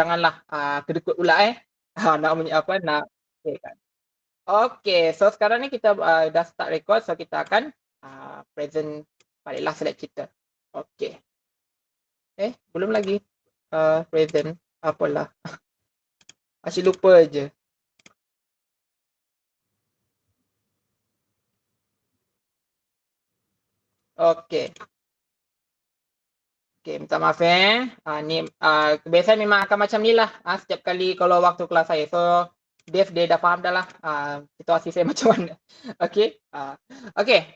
janganlah kedekut pula nak apa nak okay, kan. Okay, so sekarang ni kita dah start record, so kita akan present baliklah slide kita. Okay. Belum lagi present. Apalah. Asyik lupa je. Okay. Okay, minta maaf ni kebiasaan memang akan macam ni lah setiap kali kalau waktu kelas saya. So, Dev dia dah faham dah lah situasi saya macam mana. Okay. Okay.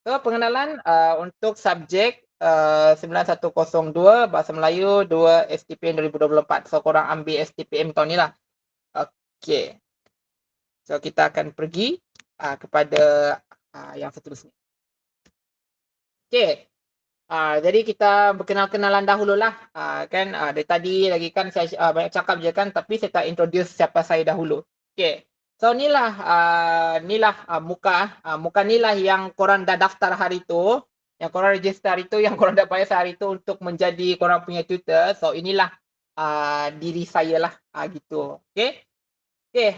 So, pengenalan untuk subjek 9102 Bahasa Melayu 2 STPM 2024. So, korang ambil STPM tahun ni lah. Okay. So, kita akan pergi kepada yang seterusnya. Okay. Jadi kita berkenal-kenalan dahululah. Kan dari tadi lagi kan saya banyak cakap je kan, tapi saya tak introduce siapa saya dahulu. Okay. So inilah muka inilah yang korang dah daftar hari tu, yang korang register hari tu, yang korang dah bayar hari tu untuk menjadi korang punya tutor. So inilah diri saya lah gitu. Okay. Okay.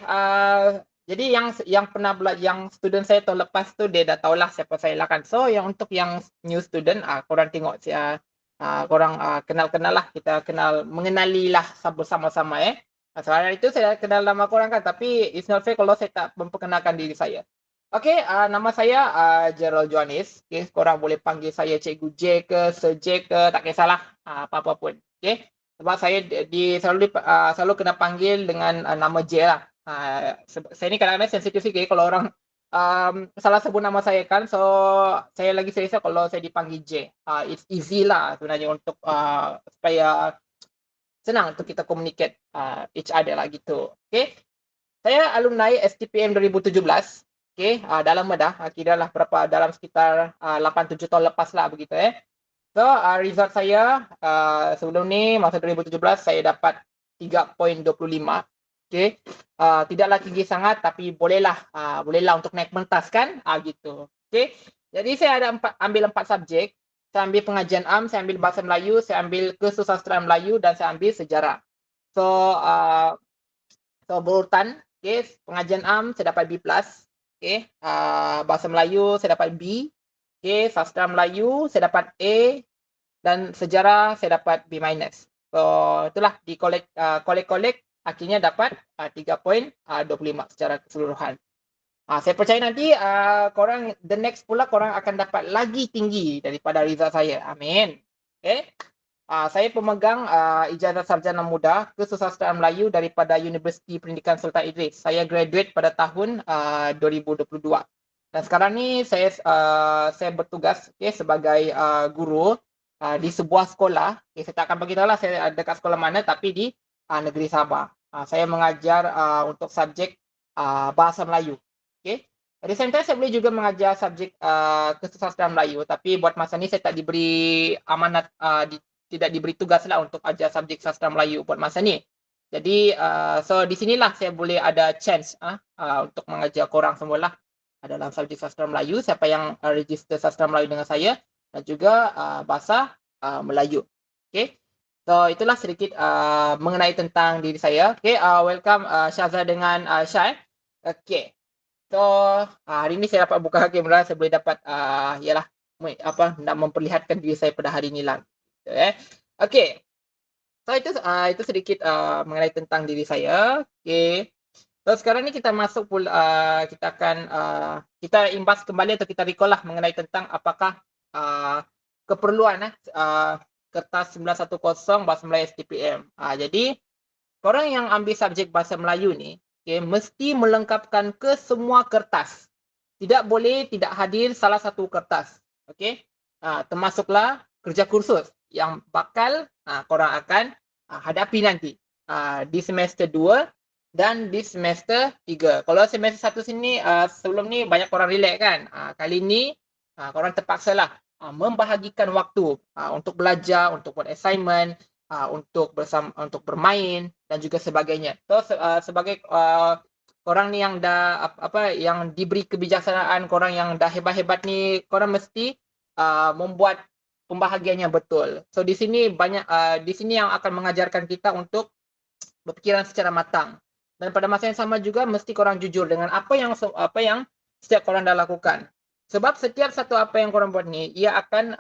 Jadi yang pernah yang student saya tahun lepas tu dia dah tahulah siapa saya lah kan. So yang untuk yang new student korang tengok korang kenal-kenal lah, kita kenal mengenalilah bersama-sama Sekarang itu saya kenal nama korang kan, tapi it's not fair kalau saya tak memperkenalkan diri saya. Okay, nama saya Gerald Johannes. Okay, korang boleh panggil saya Cikgu J ke, Sir J ke, tak kisahlah apa-apa pun. Okay, sebab saya selalu kena panggil dengan nama J lah. Saya ni kadang-kadang sensitif sikit kalau orang salah sebut nama saya kan, so saya lagi selesa kalau saya dipanggil J. It's easy lah sebenarnya untuk supaya senang untuk kita communicate each other lah gitu. Okay, saya alumni STPM 2017. Okay, dah lama dah, kira lah berapa, dalam sekitar 8-7 tahun lepas lah begitu So, result saya sebelum ni, masa 2017, saya dapat 3.25. Okay, tidaklah tinggi sangat, tapi bolehlah untuk naik pentas kan, gitu. Okay, jadi saya ada ambil 4 subjek. Saya ambil pengajian am, saya ambil bahasa Melayu, saya ambil kesusastraan Melayu, dan saya ambil sejarah. So, berurutan. Okay, pengajian am saya dapat B+. Okay, bahasa Melayu saya dapat B. Okay, sastra Melayu saya dapat A. Dan sejarah saya dapat B-. So, itulah di kolek akhirnya dapat 3.25 secara keseluruhan. Saya percaya nanti korang, the next pula korang akan dapat lagi tinggi daripada result saya. Amin. Okay. Saya pemegang ijazah sarjana muda kesusastraan Melayu daripada Universiti Pendidikan Sultan Idris. Saya graduate pada tahun 2022. Dan sekarang ni saya bertugas sebagai guru di sebuah sekolah. Saya tak akan beritahu lah saya dekat sekolah mana, tapi di negeri Sabah. Saya mengajar untuk subjek bahasa Melayu. Okay. At the same time, saya boleh juga mengajar subjek kesusastraan Melayu, tapi buat masa ni saya tak diberi amanat, tidak diberi tugas lah untuk ajar subjek sastra Melayu buat masa ni. Jadi, so di sinilah saya boleh ada chance untuk mengajar korang semualah dalam subjek sastra Melayu, siapa yang register sastra Melayu dengan saya, dan juga bahasa Melayu. Okay. So, itulah sedikit mengenai tentang diri saya. Okay, welcome Syazah dengan Syai. Okay. So, hari ni saya dapat buka kamera, saya boleh dapat nak memperlihatkan diri saya pada hari ni lah. Okay. So, itu sedikit mengenai tentang diri saya. Okay. So, sekarang ni kita masuk kita akan kita imbas kembali atau kita recall lah mengenai tentang apakah keperluan kertas 910 Bahasa Melayu STPM. Jadi, korang yang ambil subjek Bahasa Melayu ni, mesti melengkapkan ke semua kertas. Tidak boleh tidak hadir salah satu kertas. Okay? Termasuklah kerja kursus yang bakal korang akan hadapi nanti di semester 2 dan di semester 3. Kalau semester 1 sini, sebelum ni banyak korang relax kan. Kali ni korang terpaksalah membahagikan waktu untuk belajar, untuk buat assignment, untuk bermain dan juga sebagainya. So sebagai korang ni yang dah yang diberi kebijaksanaan, korang yang dah hebat-hebat ni, korang mesti membuat pembahagiannya betul. So di sini di sini yang akan mengajarkan kita untuk berpikiran secara matang. Dan pada masa yang sama juga mesti korang jujur dengan apa yang setiap korang dah lakukan. Sebab setiap satu apa yang korang buat ni, ia akan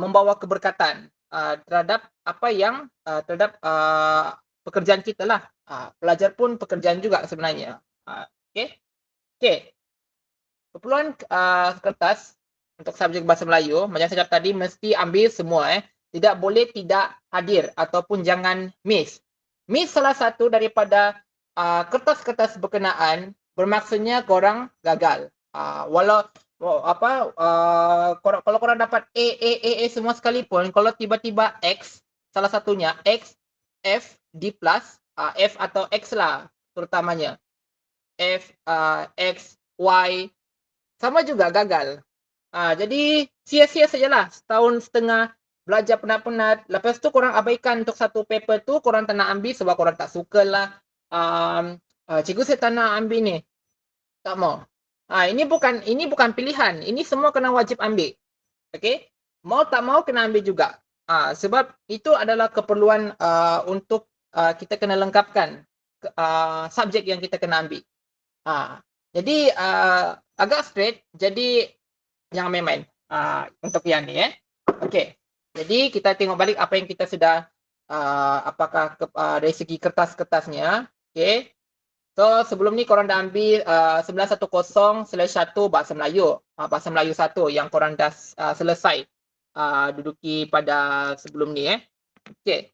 membawa keberkatan terhadap apa yang terhadap pekerjaan kita lah. Pelajar pun pekerjaan juga sebenarnya. Okey. Keperluan kertas untuk subjek bahasa Melayu, macam saya cakap tadi, mesti ambil semua. Tidak boleh tidak hadir ataupun jangan miss. Miss salah satu daripada kertas-kertas berkenaan bermaksudnya korang gagal. Kalau korang dapat A semua sekalipun, kalau tiba-tiba X, salah satunya X, F, D+, F atau X lah terutamanya. F, X, Y, sama juga gagal. Jadi sia-sia sajalah setahun setengah belajar penat-penat. Lepas tu korang abaikan untuk satu paper tu, korang tak nak ambil sebab korang tak suka lah. Cikgu saya tak nak ambil ni. Tak mau. Ini bukan pilihan. Ini semua kena wajib ambil. Okay? Mau tak mau kena ambil juga. Sebab itu adalah keperluan untuk kita kena lengkapkan subjek yang kita kena ambil. Jadi agak straight, jadi jangan main-main untuk yang ni. Okey. Jadi kita tengok balik apa yang kita sudah apakah dari segi kertas-kertasnya. Okey. So sebelum ni korang dah ambil 910/1 Bahasa Melayu. Bahasa Melayu 1 yang korang dah selesai duduki pada sebelum ni. Okey.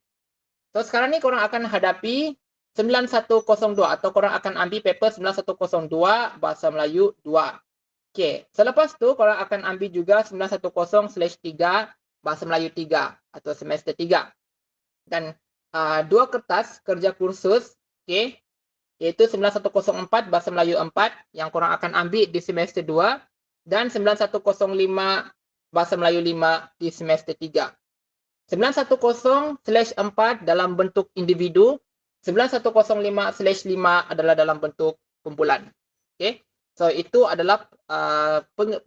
So sekarang ni korang akan hadapi 9102 atau korang akan ambil paper 9102 Bahasa Melayu 2. Okey, selepas tu korang akan ambil juga 910/3 Bahasa Melayu 3 atau semester 3. Dan dua kertas kerja kursus, okey, iaitu 9104 Bahasa Melayu 4 yang korang akan ambil di semester 2 dan 9105 Bahasa Melayu 5 di semester 3. 910/4 dalam bentuk individu, 9105/5 adalah dalam bentuk kumpulan. Okey. So itu adalah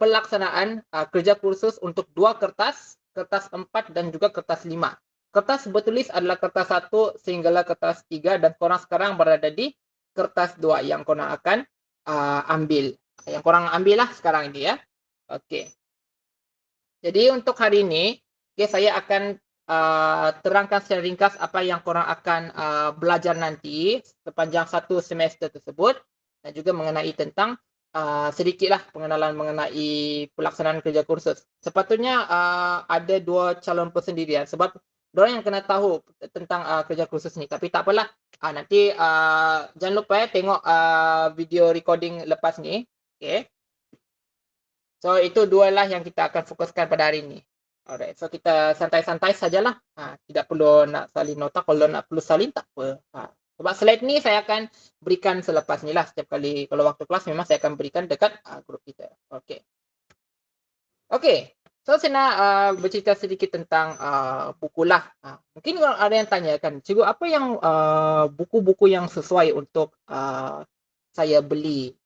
pelaksanaan kerja kursus untuk dua kertas 4 dan juga kertas 5. Kertas bertulis adalah kertas 1 sehinggalah kertas 3 dan korang sekarang berada di kertas 2 yang korang akan ambil. Yang korang ambil lah sekarang ini ya. Okey. Jadi untuk hari ini, saya akan terangkan secara ringkas apa yang korang akan belajar nanti sepanjang satu semester tersebut dan juga mengenai tentang sedikitlah pengenalan mengenai pelaksanaan kerja kursus. Sepatutnya ada dua calon persendirian sebab diorang yang kena tahu tentang kerja kursus ni. Tapi tak apalah. Nanti jangan lupa tengok video recording lepas ni. Okay. So itu dua lah yang kita akan fokuskan pada hari ini. Alright, so kita santai-santai sajalah. Tidak perlu nak salin nota. Kalau nak perlu salin tak apa. Sebab slide ni saya akan berikan selepas ni lah. Setiap kali kalau waktu kelas memang saya akan berikan dekat grup kita. Okey. Okey. So saya nak bercerita sedikit tentang buku lah. Mungkin ada yang tanya kan, cikgu apa yang buku-buku yang sesuai untuk saya beli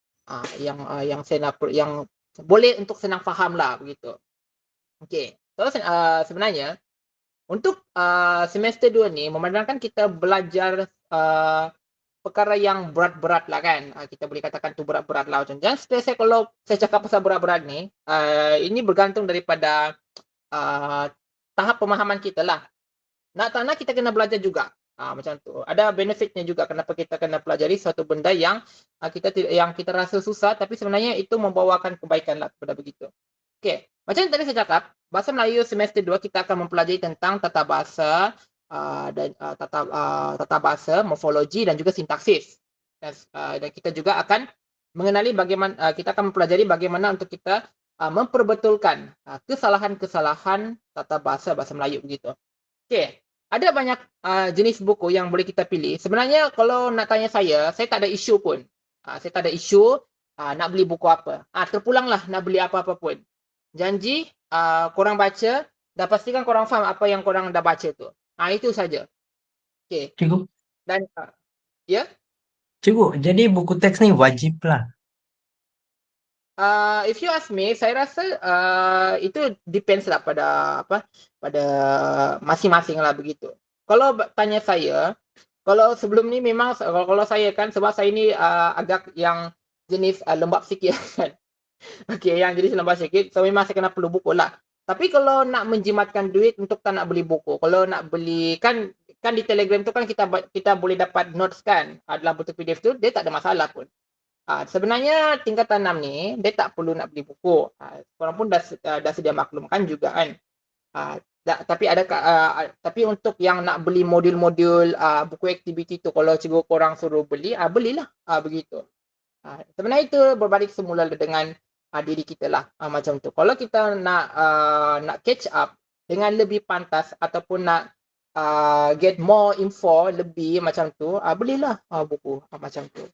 yang saya nak yang boleh untuk senang faham lah begitu. Okey. So sebenarnya untuk semester 2 ni memandangkan kita belajar perkara yang berat-berat lah kan. Kita boleh katakan tu berat-berat lah. Jangan stress kalau saya cakap pasal berat-berat ni. Ini bergantung daripada tahap pemahaman kita lah. Nak tak nak kita kena belajar juga. Macam tu. Ada benefitnya juga kenapa kita kena pelajari suatu benda yang kita rasa susah tapi sebenarnya itu membawakan kebaikan lah kepada begitu. Okey. Macam tadi saya cakap, Bahasa Melayu semester 2 kita akan mempelajari tentang tata bahasa dan tata bahasa, morfologi dan juga sintaksis. Dan kita juga akan mengenali bagaimana kita akan mempelajari bagaimana untuk kita memperbetulkan kesalahan-kesalahan tata bahasa Melayu begitu. Okey. Ada banyak jenis buku yang boleh kita pilih. Sebenarnya kalau nak tanya saya tak ada isu pun. Saya tak ada isu nak beli buku apa. Terpulanglah nak beli apa-apa pun. Janji korang baca dah pastikan korang faham apa yang korang dah baca tu. Itu saja. Okey. Cikgu. Dan ya. Cikgu, jadi buku teks ni wajib lah. If you ask me, saya rasa itu depends lah pada masing-masing lah begitu. Kalau tanya saya, kalau sebelum ni memang kalau saya kan sebab saya ni agak yang jenis lembab sikit kan. Okey, yang jenis lembab sikit, so memang saya kena perlu buku lah. Tapi kalau nak menjimatkan duit untuk tak nak beli buku, kalau nak beli kan di Telegram tu kan kita boleh dapat notes kan dalam bentuk PDF tu, dia tak ada masalah pun. Sebenarnya tingkatan 6 ni dia tak perlu nak beli buku. Korang pun dah sedia maklumkan juga kan. Tapi untuk yang nak beli modul-modul buku aktiviti tu, kalau cikgu korang suruh beli, belilah begitu. Sebenarnya itu berbalik semula dengan diri kita lah macam tu. Kalau kita nak catch up dengan lebih pantas ataupun nak get more info lebih macam tu, belilah buku macam tu.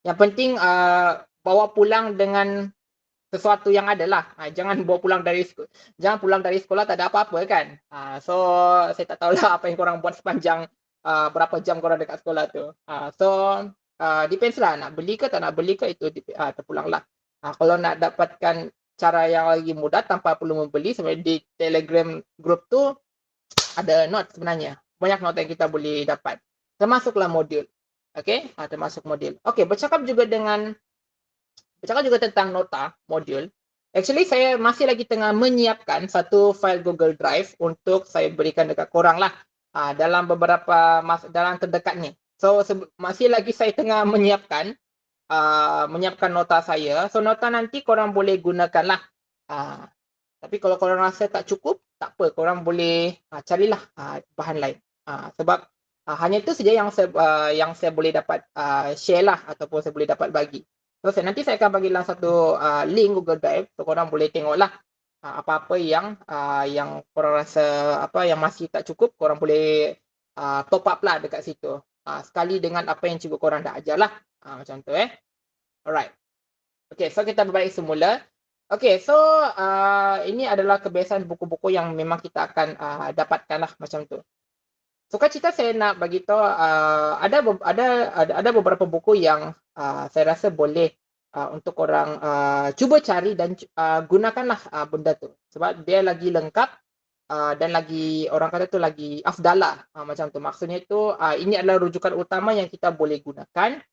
Yang penting bawa pulang dengan sesuatu yang ada lah. Jangan pulang dari sekolah tak ada apa-apa kan. So saya tak tahulah apa yang korang buat sepanjang berapa jam korang dekat sekolah tu. So depends lah, nak beli ke tak nak beli ke itu terpulang lah. Kalau nak dapatkan cara yang lagi mudah tanpa perlu membeli, sebenarnya di Telegram group tu ada note sebenarnya. Banyak note yang kita boleh dapat. Termasuklah modul. Okay, termasuk modul. Okay, bercakap juga tentang nota modul. Actually, saya masih lagi tengah menyiapkan satu file Google Drive untuk saya berikan dekat korang lah dalam beberapa dalam terdekat ni. So, masih lagi saya tengah menyiapkan nota saya. So, nota nanti korang boleh gunakan lah. Tapi kalau korang rasa tak cukup, tak apa. Korang boleh carilah bahan lain. Sebab hanya itu saja yang saya boleh dapat share lah ataupun saya boleh dapat bagi. So, nanti saya akan bagi dalam satu link Google Drive. So, korang boleh tengoklah apa-apa yang korang rasa yang masih tak cukup, korang boleh top up lah dekat situ. Sekali dengan apa yang cikgu korang dah ajar lah. Macam tu Alright. Okay, so kita berbalik semula. Okay, so ini adalah kebiasaan buku-buku yang memang kita akan dapatkan lah macam tu. Sukacita saya nak bagi tahu ada beberapa buku yang saya rasa boleh untuk orang cuba cari dan gunakanlah benda tu. Sebab dia lagi lengkap dan lagi orang kata tu lagi afdal lah macam tu. Maksudnya tu ini adalah rujukan utama yang kita boleh gunakan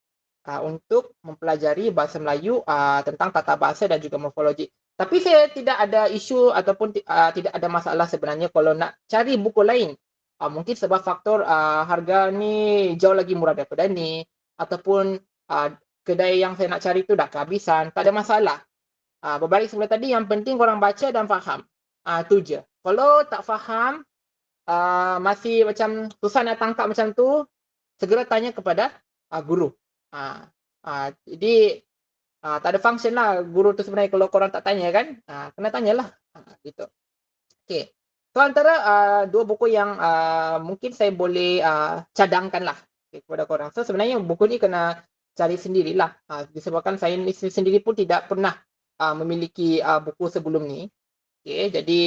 untuk mempelajari bahasa Melayu tentang tata bahasa dan juga morfologi. Tapi saya tidak ada isu ataupun tidak ada masalah sebenarnya kalau nak cari buku lain. Mungkin sebab faktor harga ni jauh lagi murah daripada ni ataupun kedai yang saya nak cari tu dah kehabisan, tak ada masalah. Berbalik semula tadi, yang penting korang baca dan faham. Tu je. Kalau tak faham, masih macam susah nak tangkap macam tu, segera tanya kepada guru. Jadi tak ada function lah guru tu sebenarnya kalau korang tak tanya kan. Kena tanyalah. Gitu. Okay. So antara dua buku yang mungkin saya boleh cadangkan lah kepada korang. So sebenarnya buku ni kena cari sendirilah. Disebabkan saya sendiri pun tidak pernah memiliki buku sebelum ni. Okay, jadi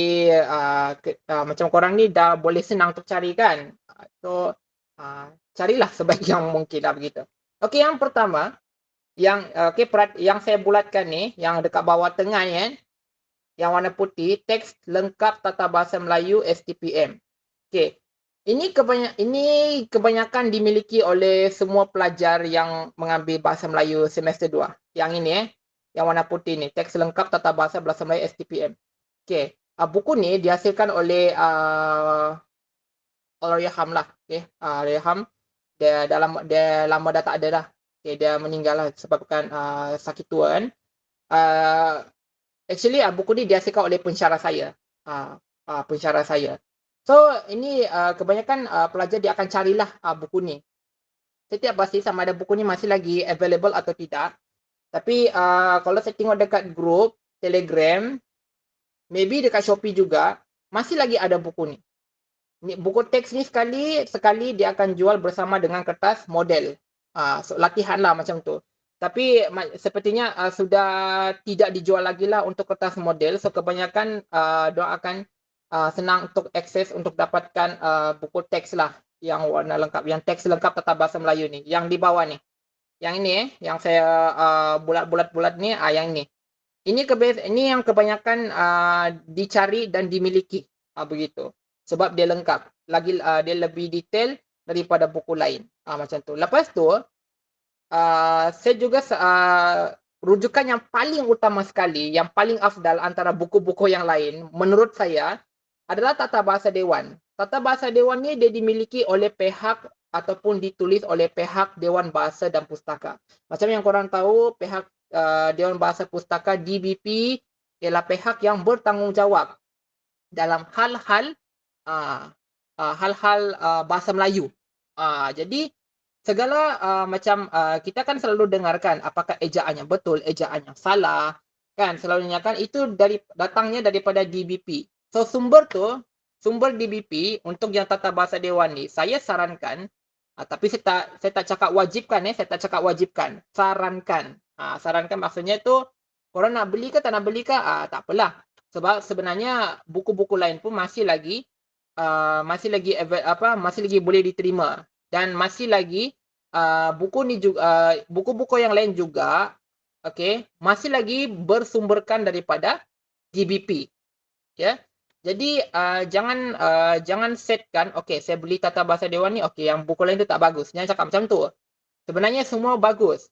macam korang ni dah boleh senang untuk cari kan. So carilah sebaik yang mungkin lah begitu. Okay, yang pertama yang saya bulatkan ni, yang dekat bawah tengah ni kan, yang warna putih, teks lengkap tata bahasa Melayu STPM. Okay. Ini kebanyakan dimiliki oleh semua pelajar yang mengambil bahasa Melayu semester 2. Yang ini yang warna putih ni, teks lengkap tata bahasa Melayu STPM. Okay. Buku ni dihasilkan oleh Allahyarham lah. Okay. Allahyarham, dia lama dah tak ada dah. Okay, dia meninggal lah sebabkan sakit tua kan. Actually buku ni dihasilkan oleh pensyarah saya. Pensyarah saya. So ini kebanyakan pelajar dia akan carilah buku ni. Saya tidak pasti sama ada buku ni masih lagi available atau tidak. Tapi kalau saya tengok dekat grup Telegram, maybe dekat Shopee juga, masih lagi ada buku ni. Buku teks ni sekali dia akan jual bersama dengan kertas model. So, latihan lah macam tu. Tapi sepertinya sudah tidak dijual lagi lah untuk kertas model. So kebanyakan diorang akan senang untuk akses untuk dapatkan buku teks lah yang warna lengkap, yang teks lengkap tata bahasa Melayu ni, yang di bawah ni. Yang ini yang saya bulat-bulat ni, yang ini. Ini yang kebanyakan dicari dan dimiliki, begitu. Sebab dia lengkap. Dia lebih detail daripada buku lain. Macam tu. Lepas tu, saya juga rujukan yang paling utama sekali, yang paling afdal antara buku-buku yang lain, menurut saya, adalah Tata Bahasa Dewan. Tata Bahasa Dewan ni dia dimiliki oleh pihak ataupun ditulis oleh pihak Dewan Bahasa dan Pustaka. Macam yang korang tahu, pihak Dewan Bahasa Pustaka DBP ialah pihak yang bertanggungjawab dalam hal-hal bahasa Melayu. Jadi segala macam kita kan selalu dengarkan apakah ejaannya betul, ejaannya salah, kan selalu dengarkan itu datangnya daripada DBP. So sumber DBP untuk yang Tata Bahasa Dewan ni saya sarankan, tapi saya tak cakap wajibkan, saya tak cakap wajibkan, sarankan. Sarankan maksudnya tu korang nak beli ke tak nak beli ke, tak apalah. Sebab sebenarnya buku-buku lain pun masih lagi boleh diterima, dan masih lagi buku-buku yang lain juga, masih lagi bersumberkan daripada DBP. Ya. Jadi jangan setkan, saya beli Tata Bahasa Dewan ni, yang buku lain tu tak bagus. Jangan cakap macam tu. Sebenarnya semua bagus.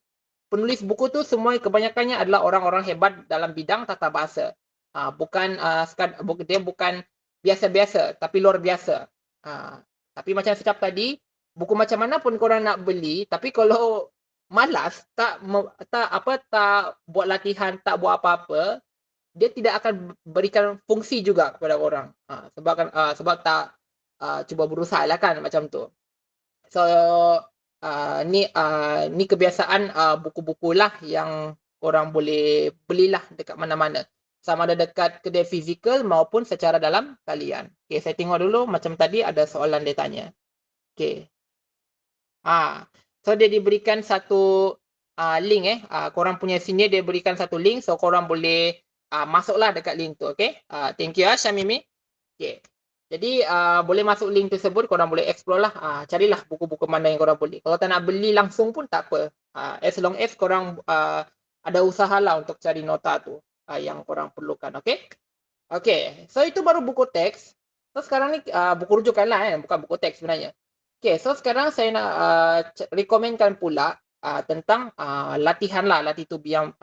Penulis buku tu semua kebanyakannya adalah orang-orang hebat dalam bidang tata bahasa. Dia bukan biasa-biasa, tapi luar biasa. Tapi macam saya cakap tadi, buku macam mana pun korang nak beli, tapi kalau malas, tak buat latihan, tak buat apa-apa, dia tidak akan berikan fungsi juga kepada orang. Sebab tak cuba berusaha lah kan, macam tu. So ni kebiasaan buku-buku lah yang orang boleh belilah dekat mana-mana. Sama ada dekat kedai fizikal maupun secara dalam talian. Saya tengok dulu macam tadi ada soalan dia tanya. So dia diberikan satu link korang punya sini dia berikan satu link, so korang boleh masuklah dekat link tu. Thank you Syamimi. Jadi boleh masuk link tersebut, korang boleh explore lah, carilah buku-buku mana yang korang boleh. Kalau tak nak beli langsung pun tak apa, as long as korang ada usaha lah untuk cari nota tu yang korang perlukan. So itu baru buku teks. So sekarang ni buku rujukan lah, bukan buku teks sebenarnya. So sekarang saya nak rekomenkan pula tentang latihan lah, latitude yang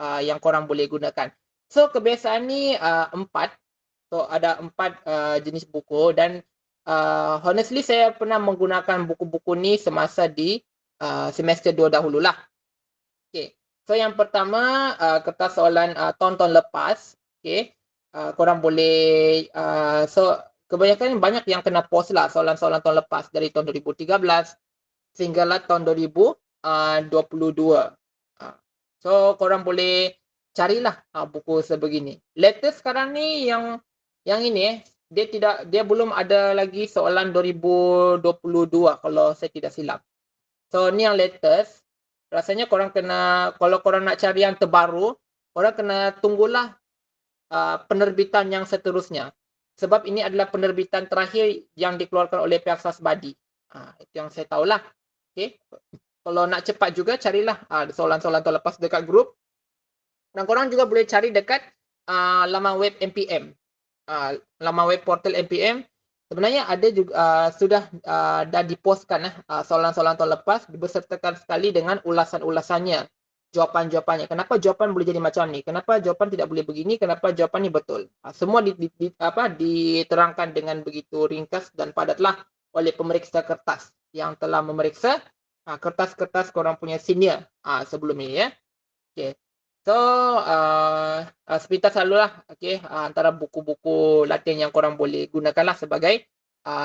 korang boleh gunakan. So kebiasaan ni 4. So ada 4 jenis buku, dan honestly saya pernah menggunakan buku-buku ni semasa di semester 2 dahululah. So yang pertama kertas soalan tahun-tahun lepas. Korang boleh so kebanyakan banyak yang kena post lah soalan-soalan tahun lepas dari tahun 2013 sehinggalah tahun 2022. So korang boleh carilah buku sebegini. Latest sekarang ni yang ini dia belum ada lagi soalan 2022 kalau saya tidak silap. So ni yang latest. Rasanya korang kalau korang nak cari yang terbaru, korang kena tunggulah penerbitan yang seterusnya. Sebab ini adalah penerbitan terakhir yang dikeluarkan oleh pihak Sasbadi. Itu yang saya tahulah. Kalau nak cepat juga carilah soalan-soalan terlepas dekat grup. Dan korang juga boleh cari dekat laman web MPM. Laman web portal MPM. Sebenarnya ada juga sudah dah dipostkan soalan-soalan tahun lepas dibesertakan sekali dengan ulasan-ulasannya, jawapan-jawapannya. Kenapa jawapan boleh jadi macam ni? Kenapa jawapan tidak boleh begini? Kenapa jawapan ni betul? Semua diterangkan dengan begitu ringkas dan padatlah oleh pemeriksa kertas yang telah memeriksa kertas-kertas korang punya senior sebelum ini ya. So sepintas selalulah antara buku-buku latihan yang korang boleh gunakanlah sebagai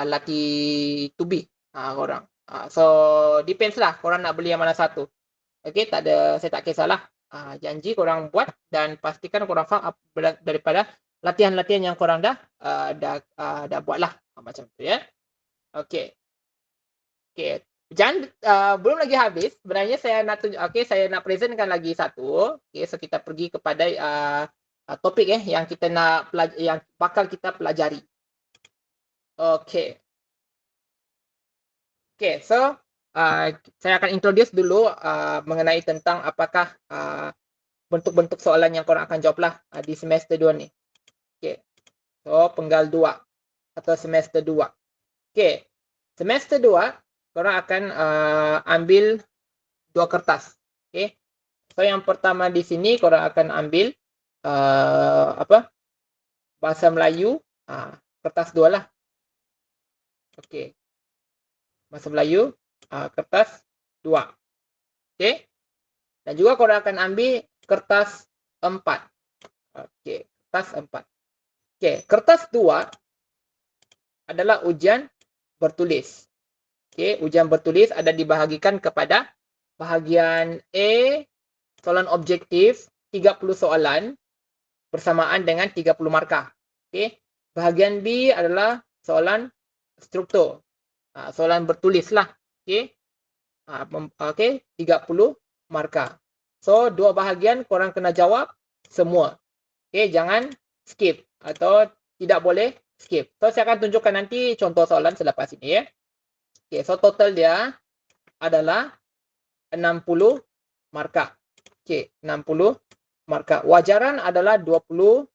latih to be korang. So depends lah korang nak beli yang mana satu. Tak ada, saya tak kisahlah. Janji korang buat dan pastikan korang faham daripada latihan-latihan yang korang dah buatlah macam tu ya. Jangan belum lagi habis. Sebenarnya saya nak presentkan lagi satu. So kita pergi kepada topik yang kita nak yang bakal kita pelajari. So saya akan introduce dulu mengenai tentang apakah bentuk-bentuk soalan yang korang akan jawab lah di semester 2 ni. Okay. So, penggal 2 atau semester 2. Okay. Semester 2, korang akan ambil 2 kertas. Okay. So, yang pertama di sini korang akan ambil bahasa Melayu, kertas 2 lah. Okay. Bahasa Melayu, kertas 2. Okay. Dan juga korang akan ambil kertas 4. Okay. Kertas 4. Okay. Kertas 2 adalah ujian bertulis. Okay. Ujian bertulis ada dibahagikan kepada bahagian A, soalan objektif 30 soalan bersamaan dengan 30 markah. Okay. Bahagian B adalah soalan struktur. Soalan bertulis lah. Okay. Okay. 30 markah. So, 2 bahagian korang kena jawab semua. Okay. Jangan skip atau tidak boleh skip. So, saya akan tunjukkan nanti contoh soalan selepas ini ya. Okay. So, total dia adalah 60 markah. Okay. 60 markah. Wajaran adalah 20%.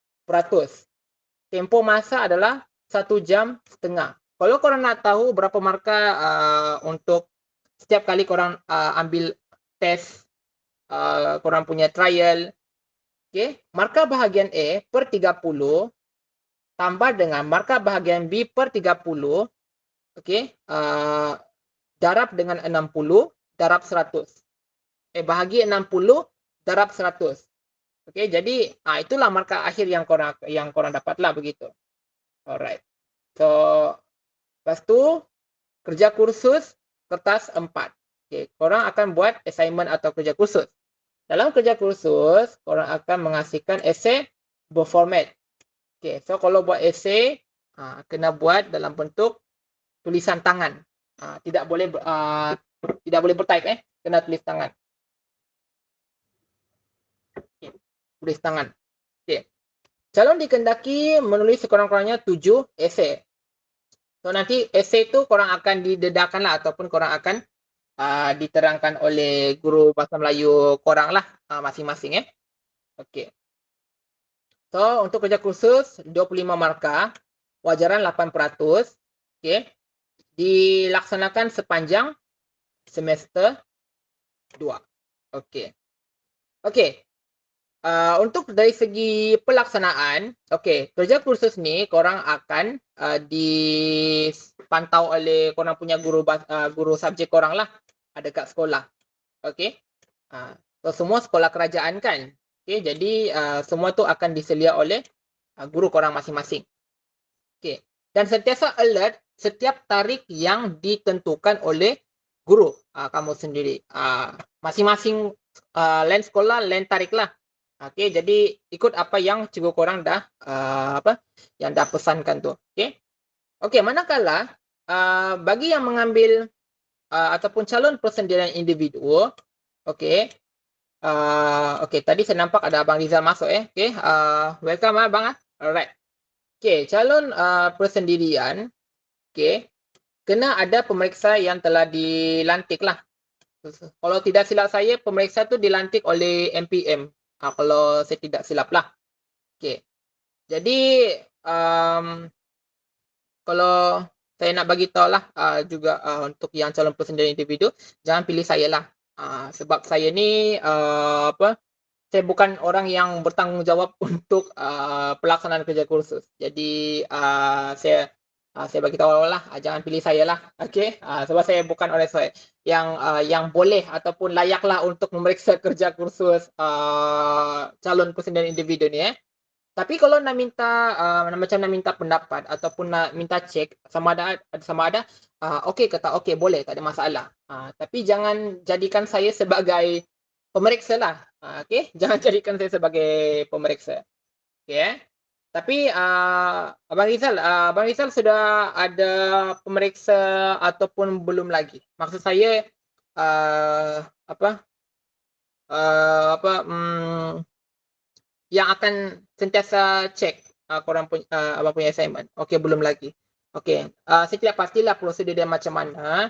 Tempoh masa adalah 1 jam setengah. Kalau korang nak tahu berapa markah untuk setiap kali korang ambil tes, korang punya trial, okay, markah bahagian A per 30 tambah dengan markah bahagian B per 30, okay, darab dengan 60, darab 100. Bahagi 60, darab 100. Okay, jadi itulah markah akhir yang korang dapatlah begitu. Alright. So, lepas tu kerja kursus kertas 4. Okay, korang akan buat assignment atau kerja kursus. Dalam kerja kursus, korang akan menghasilkan esei berformat. Okay, so kalau buat esei, kena buat dalam bentuk tulisan tangan. Tidak boleh bertype, kena tulis tangan. Okay, tulis tangan. Okay. Calon dikehendaki menulis sekurang-kurangnya 7 esei. So nanti esei tu korang akan didedahkan lah ataupun korang akan diterangkan oleh guru bahasa Melayu korang lah masing-masing. Okay. So untuk kerja kursus 25 markah, wajaran 8%. Okay. Dilaksanakan sepanjang semester 2. Okay. Okay. Untuk dari segi pelaksanaan, okay, kerja kursus ni korang akan dipantau oleh korang punya guru subjek korang lah dekat sekolah. Okay. So semua sekolah kerajaan kan. Okay, jadi semua tu akan diselia oleh guru korang masing-masing. Okay. Dan sentiasa alert setiap tarikh yang ditentukan oleh guru kamu sendiri. Masing-masing lain sekolah, lain tarikh lah. Okay, jadi ikut apa yang cikgu korang dah yang dah pesankan tu. Okay. Okay, manakala bagi yang mengambil ataupun calon persendirian individu, okay. Okay, tadi saya nampak ada Abang Rizal masuk. Okay, welcome Abang. Alright. Okay, calon persendirian, okay, kena ada pemeriksa yang telah dilantik lah. Kalau tidak silap saya, pemeriksa tu dilantik oleh MPM. Kalau saya tidak silap lah. Okay. Jadi, kalau saya nak bagi tahu lah juga untuk yang calon persendirian individu, jangan pilih saya lah. Sebab saya ni, saya bukan orang yang bertanggungjawab untuk pelaksanaan kerja kursus. Jadi, saya bagi tahu lah, jangan pilih saya lah. Okay. Sebab saya bukan orang yang boleh ataupun layaklah untuk memeriksa kerja kursus calon persendirian individu ni. Tapi kalau nak minta macam nak minta pendapat ataupun nak minta cek sama ada okey ke tak okey, boleh, tak ada masalah. Tapi jangan jadikan saya sebagai pemeriksa lah. Okey, jangan jadikan saya sebagai pemeriksa. Okey. Tapi Abang Rizal sudah ada pemeriksa ataupun belum lagi? Maksud saya yang akan sentiasa cek korang abang punya assignment. Okey, belum lagi. Okey, saya tidak pastilah prosedur dia macam mana.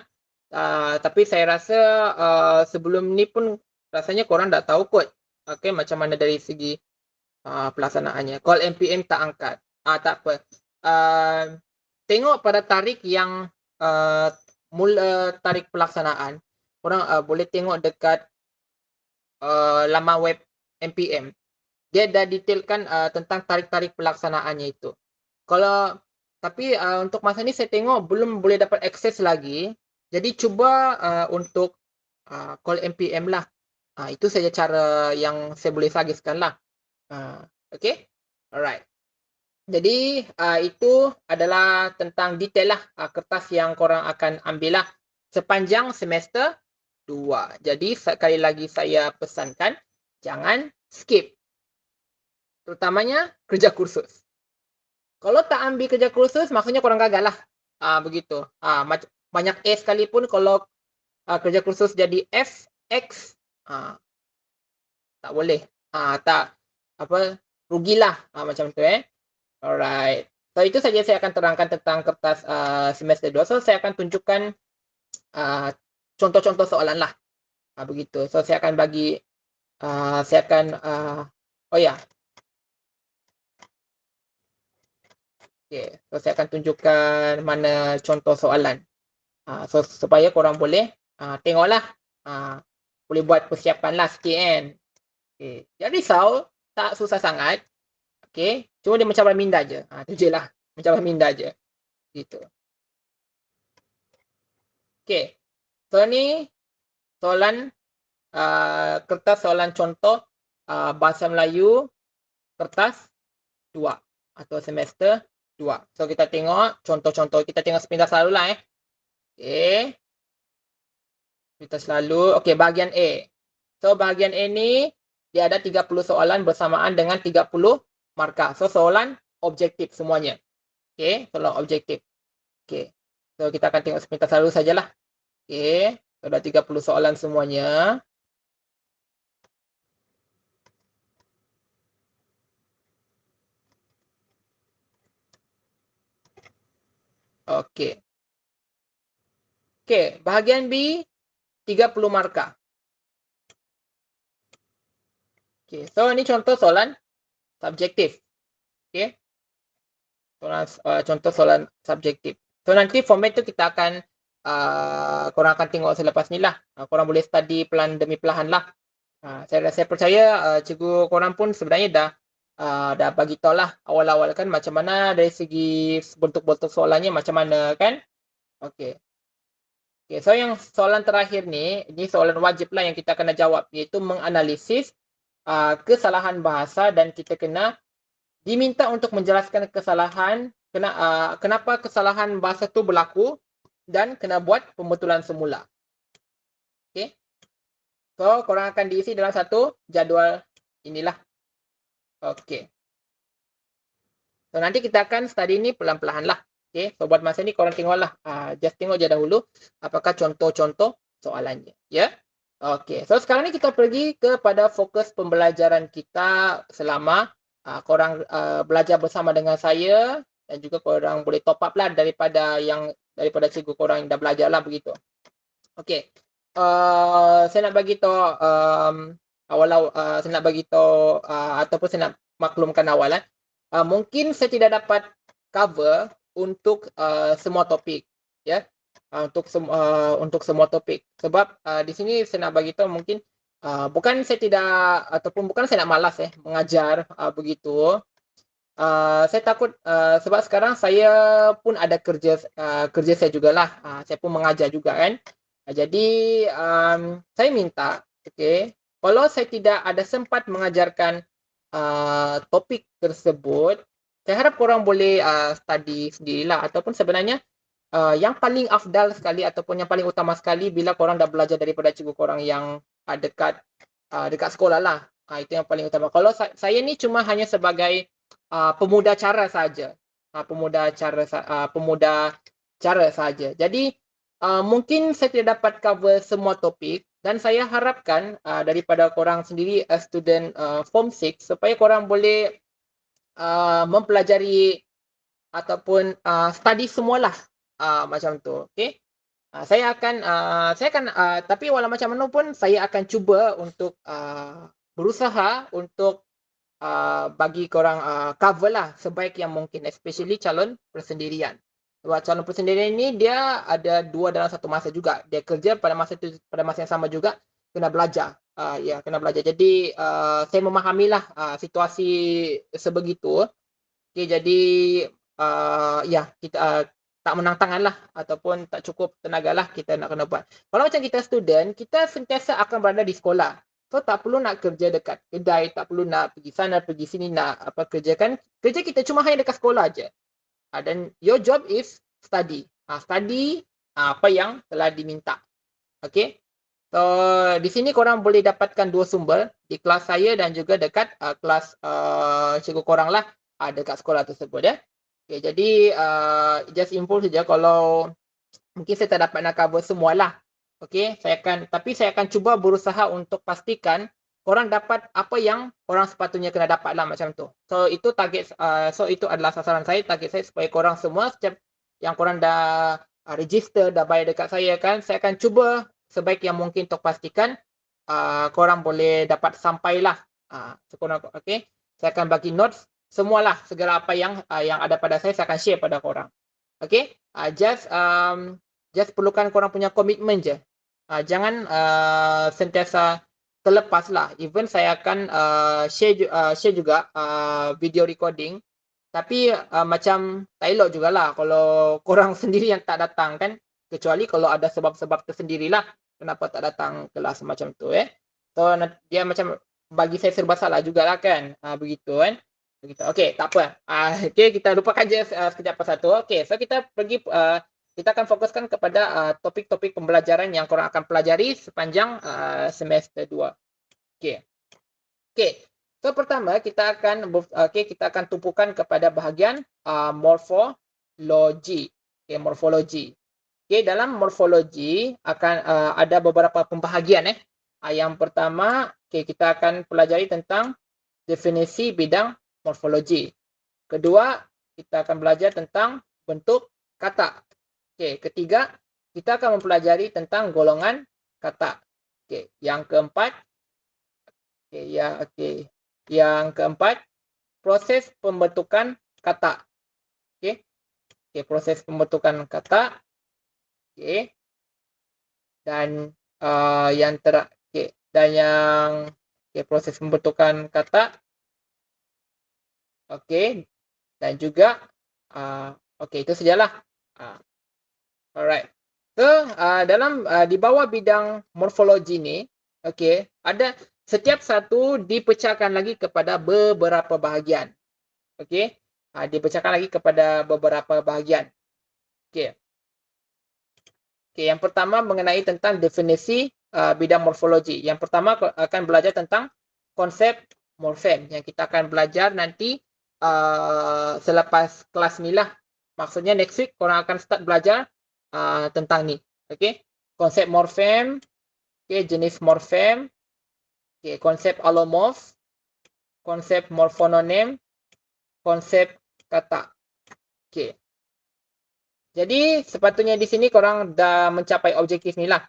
Tapi saya rasa sebelum ni pun rasanya korang dah tahu kot Okay, macam mana dari segi pelaksanaannya. Call NPM tak angkat. Tak apa. Tengok pada tarikh yang mula tarikh pelaksanaan. Korang boleh tengok dekat laman web NPM. Dia dah detailkan tentang tarikh-tarikh pelaksanaannya itu. Tapi untuk masa ni saya tengok belum boleh dapat akses lagi. Jadi cuba untuk call NPM lah. Itu saja cara yang saya boleh suggestkan lah. Okay? Alright. Jadi itu adalah tentang detail lah kertas yang korang akan ambil lah sepanjang semester 2. Jadi sekali lagi saya pesankan, jangan skip. Terutamanya kerja kursus. Kalau tak ambil kerja kursus, maksudnya korang gagal lah. Begitu. Banyak A sekalipun kalau kerja kursus jadi F, X, tak boleh. Rugilah macam tu Alright. So itu saja saya akan terangkan tentang kertas semester 2. So saya akan tunjukkan contoh-contoh soalan lah. Begitu. So saya akan bagi Okay. So saya akan tunjukkan mana contoh soalan. So supaya korang boleh tengoklah. Boleh buat persiapan lah sikit kan. Okay. Jangan risau. Tak susah sangat. Okay. Cuma dia mencabar minda je. Itu je lah. Mencabar minda je. Gitu. Okay. So ni soalan kertas soalan contoh Bahasa Melayu kertas 2 atau semester 2. So kita tengok contoh-contoh. Kita tengok sepintas lalu lah Okay. Sepintas lalu. Okay, bahagian A. So bahagian A ni dia ada 30 soalan bersamaan dengan 30 markah. So soalan objektif semuanya. Okay, soalan objektif. Okay. So kita akan tengok sepintas lalu sajalah. Okay. So ada 30 soalan semuanya. Okay. Okay, bahagian B 30 markah. Okay, so ini contoh soalan subjektif. Okay. Contoh soalan subjektif. So nanti format tu kita akan korang akan tengok selepas ni lah. Korang boleh study pelan demi perlahan lah. Saya percaya cikgu korang pun sebenarnya dah bagi tahu lah awal-awal kan macam mana dari segi bentuk-bentuk soalannya macam mana kan. Okay. Okay, so yang soalan terakhir ni, ini soalan wajib lah yang kita kena jawab, iaitu menganalisis kesalahan bahasa dan kita kena diminta untuk menjelaskan kesalahan, kenapa kesalahan bahasa tu berlaku dan kena buat pembetulan semula. Okay. So, korang akan diisi dalam satu jadual inilah. Okay. So, nanti kita akan study ni pelan-pelan lah. Okay, so buat masa ni korang tengoklah. Just tengok je dahulu apakah contoh-contoh soalannya. Ya. Okay, so sekarang ni kita pergi kepada fokus pembelajaran kita selama korang belajar bersama dengan saya dan juga korang boleh top up lah daripada cikgu korang yang dah belajar lah begitu. Okay, saya nak bagi tahu saya nak bagi tahu ataupun saya nak maklumkan awalan. Mungkin saya tidak dapat cover untuk semua topik, ya. Untuk semua topik. Sebab di sini saya nak bagi tahu mungkin bukan saya tidak ataupun bukan saya nak malas mengajar begitu. Saya takut sebab sekarang saya pun ada kerja saya jugalah. Saya pun mengajar juga kan. Jadi saya minta, okay, kalau saya tidak ada sempat mengajarkan topik tersebut, saya harap korang boleh study sendirilah ataupun sebenarnya yang paling afdal sekali ataupun yang paling utama sekali bila korang dah belajar daripada cikgu korang yang dekat sekolah lah. Itu yang paling utama. Kalau saya ni cuma hanya sebagai pemuda cara saja. Pemuda cara saja. Jadi mungkin saya tidak dapat cover semua topik dan saya harapkan daripada korang sendiri student form 6 supaya korang boleh mempelajari ataupun study semualah macam tu. Okay. Saya akan tapi walau macam mana pun saya akan cuba untuk berusaha untuk bagi korang cover lah sebaik yang mungkin, especially calon persendirian. Sebab calon persendirian ini dia ada 2 dalam 1 masa juga. Dia kerja pada masa yang sama juga kena belajar. Ya, kena belajar. Jadi saya memahamilah situasi sebegitu. Okey, jadi ya kita tak menang lah ataupun tak cukup tenaga lah kita nak kena buat. Kalau macam kita student, kita sentiasa akan berada di sekolah. So tak perlu nak kerja dekat kedai, tak perlu nak pergi sana, pergi sini nak apa kerjakan. Kerja kita cuma hanya dekat sekolah aja. Dan your job is study. Study apa yang telah diminta. Okay. So di sini korang boleh dapatkan 2 sumber, di kelas saya dan juga dekat kelas cikgu korang lah dekat sekolah tersebut ya. Okay, jadi just info saja kalau mungkin saya tak dapat nak cover semualah. Okay, tapi saya akan cuba berusaha untuk pastikan korang dapat apa yang korang sepatutnya kena dapat lah macam tu. So itu target, itu adalah sasaran saya, target saya supaya korang semua setiap yang korang dah register, dah bayar dekat saya kan, saya akan cuba sebaik yang mungkin untuk pastikan korang boleh dapat sampailah. Okay, saya akan bagi notes semualah, segala apa yang ada pada saya akan share pada korang. Okay, just perlukan korang punya komitmen je. Jangan sentiasa terlepas lah. Even saya akan share juga video recording. Tapi macam tak elok jugalah kalau korang sendiri yang tak datang kan. Kecuali kalau ada sebab-sebab tersendirilah kenapa tak datang kelas macam tu So dia macam bagi saya serba salah jugalah kan. Begitu kan. Begitu. Okey, tak apa. Okey, kita lupakan je sekejap persatu. Okey, so kita pergi kita akan fokuskan kepada topik-topik pembelajaran yang korang akan pelajari sepanjang semester 2. Okey. Okey. So pertama kita akan tumpukan kepada bahagian morfologi. Okey, morfologi. Okey, dalam morfologi akan ada beberapa pembahagian Yang pertama, kita akan pelajari tentang definisi bidang morfologi. Kedua, kita akan belajar tentang bentuk kata. Okey, ketiga, kita akan mempelajari tentang golongan kata. Okey, yang keempat, yang keempat, proses pembentukan kata. Okey. Okey, proses pembentukan kata. Okey. Dan proses pembentukan kata. Okey. Dan juga itu sajalah. Alright. So dalam di bawah bidang morfologi ni, ada setiap satu dipecahkan lagi kepada beberapa bahagian. Dipecahkan lagi kepada beberapa bahagian. Yang pertama mengenai tentang definisi bidang morfologi. Yang pertama akan belajar tentang konsep morfem yang kita akan belajar nanti selepas kelas ni lah. Maksudnya next week korang akan start belajar tentang ni. Konsep morfem, jenis morfem, konsep alomorf, konsep morfononim, konsep kata. Jadi sepatutnya di sini korang dah mencapai objektif ni lah.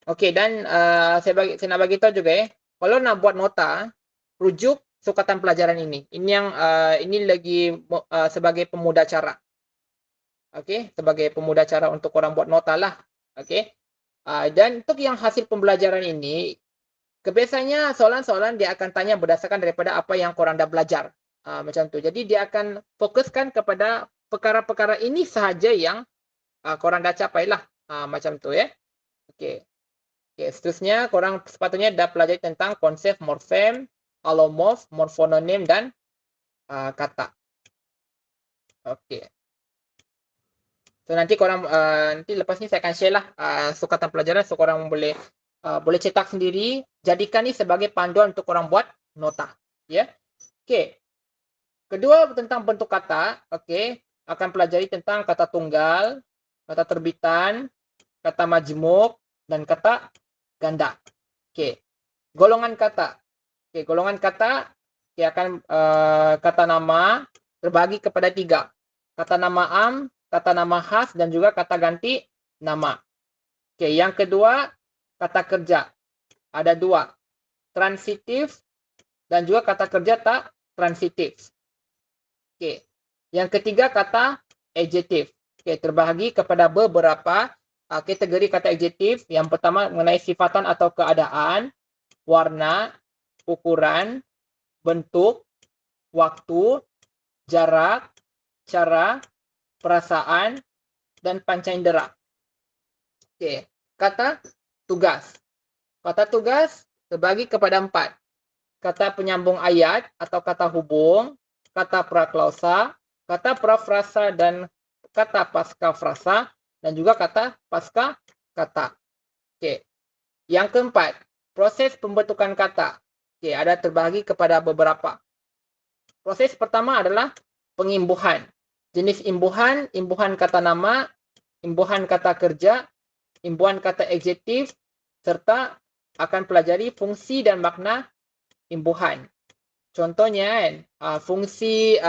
Dan saya nak bagi tahu juga kalau nak buat nota, rujuk sukatan pelajaran ini. Ini yang ini lagi sebagai pemuda cara. Sebagai pemuda cara untuk korang buat nota lah. Dan untuk yang hasil pembelajaran ini, kebiasaannya soalan-soalan dia akan tanya berdasarkan daripada apa yang korang dah belajar. Macam tu. Jadi dia akan fokuskan kepada perkara-perkara ini sahaja yang korang dah capai lah. Macam tu seterusnya korang sepatutnya dah pelajari tentang konsep morfem, alomorf, morfononim dan kata. So nanti korang nanti lepas ni saya akan share lah sukatan pelajaran so korang boleh cetak sendiri, jadikan ni sebagai panduan untuk korang buat nota. Kedua tentang bentuk kata, akan pelajari tentang kata tunggal, kata terbitan, kata majmuk dan kata ganda. Golongan kata. Golongan kata akan kata nama terbagi kepada 3. Kata nama am, kata nama khas dan juga kata ganti nama. Yang kedua, kata kerja. Ada 2. Transitif dan juga kata kerja tak transitif. Okey. Yang ketiga kata adjektif. Okey, terbahagi kepada beberapa kategori kata adjektif. Yang pertama mengenai sifatan atau keadaan, warna, ukuran, bentuk, waktu, jarak, cara, perasaan, dan panca indera. Okey, kata tugas. Kata tugas terbagi kepada 4. Kata penyambung ayat atau kata hubung, kata praklausa, kata prafrasa dan kata pasca frasa, dan juga kata pasca kata. Okey. Yang keempat, proses pembentukan kata. Okey, ada terbahagi kepada beberapa. Proses pertama adalah pengimbuhan. Jenis imbuhan, imbuhan kata nama, imbuhan kata kerja, imbuhan kata adjektif, serta akan pelajari fungsi dan makna imbuhan. Contohnya kan, fungsi